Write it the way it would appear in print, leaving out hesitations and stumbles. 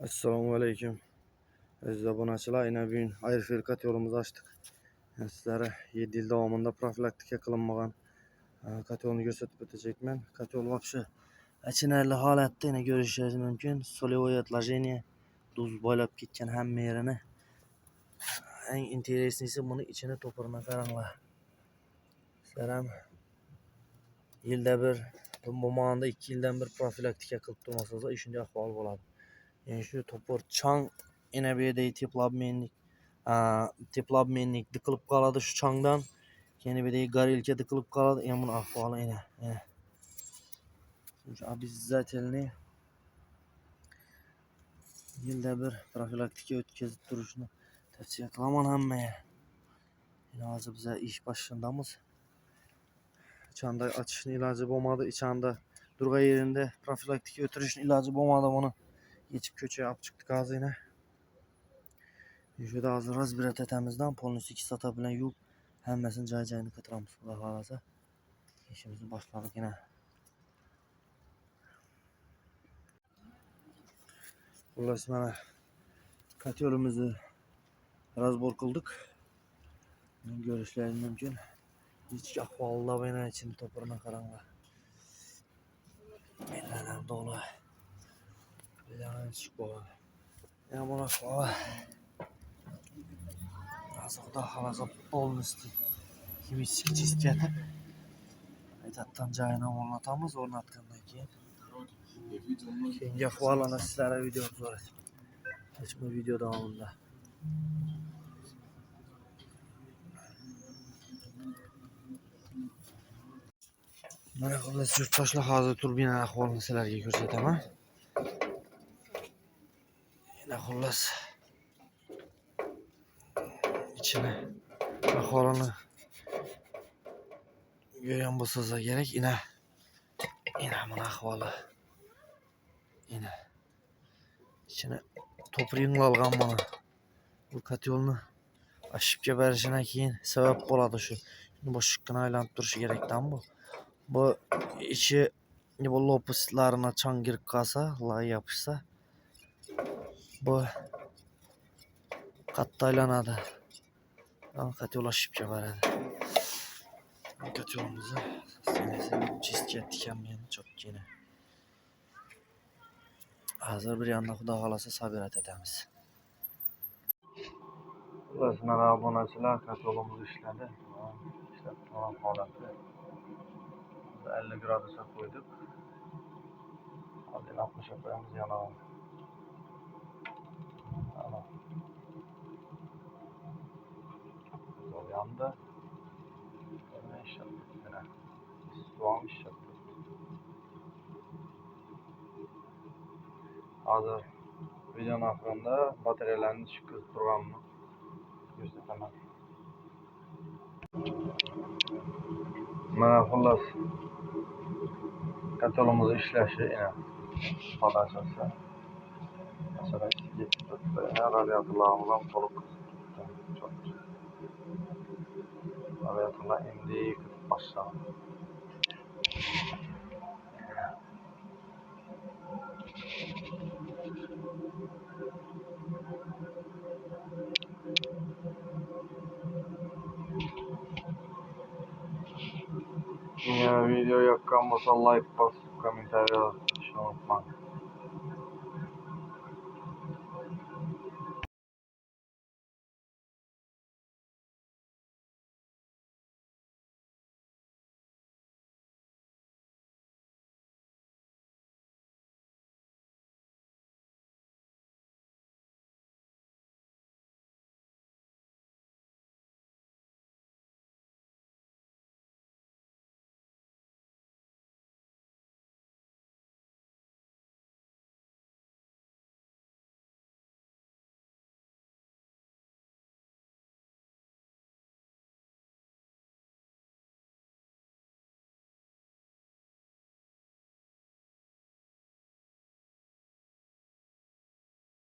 Esselamu Aleyküm. Aziz abonachilar, yine bugün ayrı yolumuzu açtık. Yani sizlere 7 yıl davamında profilaktika kılınmagan kat yolunu gösterip ötecekmen. Kat yol vapşı açınarlı halatta yine görüşeceğiz mümkün. Solevoy atlajenye duz boylap gitken hem yerine. En intereslisi bunu içine toparına karanlar. Sizlere yılda bir, bu mağanda 2 yıldan bir profilaktika kılıp durmasanız işince ahval oladı. Yani şu topor çang yine bir de teplabmenlik dıkılıp kaladı şu çangdan. Yine bir de garilke dıkılıp kaladı. Yani bunun ahvalı yine. Çünkü biz zaten yılda bir profilaktika ötkazıp duruşunu tavsiye kılaman hammaya. Yine hazır bize iş başındamız. İçanda açışın ilacı olmadı. İçanda durga yerinde profilaktika ötürüşün ilacı olmadı. Onu geçip köçeye yap çıktık ağzı yine. Şurada hazır razbirat etemizden polnüs 2 satabilen yuk. Hemmesini cayını kıtıramız. Allah halasa. İşimizi başladık yine. Burası mana kat yolumuzu razbor kıldık. Görüşleriniz mümkün. Hiç ahvalda bana için toprağına karanlar. Ellerim dolu. Ellerim çık bu. Ya buna ahvala. Razıqda halasa polnüsti. Kimisi çizgetip. Aytattan cayına ornatamız ornatkandan keyin. Keyingi ahvalana sizlere video zor. Açma video devamında. Mana xullas yurtdoshlar hozir turbina ahvolini sizlarga ko'rsataman. Yana xullas ichini ahvolini ko'rgan bo'lsangiz kerak. Yana mana ahvoli. Yana ichini to'pring olgan mana. Bu katyolni ashibga berishidan keyin sabab bo'ladi shu. Boshqani aylanib turishi kerakdan bu. Bu ichi bu lopuslarini chang kirib qolsa, lay yopishsa bu qattiq aylanadi. Katyol ashibga beradi. Katyolimizni chistga tikamiz cho'kkina. Hozir bir yandan xudo xolasa sabirat etamiz. Biz mana obunachilar katyolimiz ishladi. İşte tamam holatda. 50 gradusga qo'ydik. Hozir 60 qo'yamiz yana. Ana. Yandı. Ne iş yaptık yine? Soğan iş yaptık. Hazır videonun ahırında bataryalarini çıkıp programını gösteremem. Mana xullas katyolumuzu işləşi yine padajası. Mesela radyatörlarımızdan soluk çok radyatörler indi başladı. Ya video yakkan olsa like bas, komentar yaz.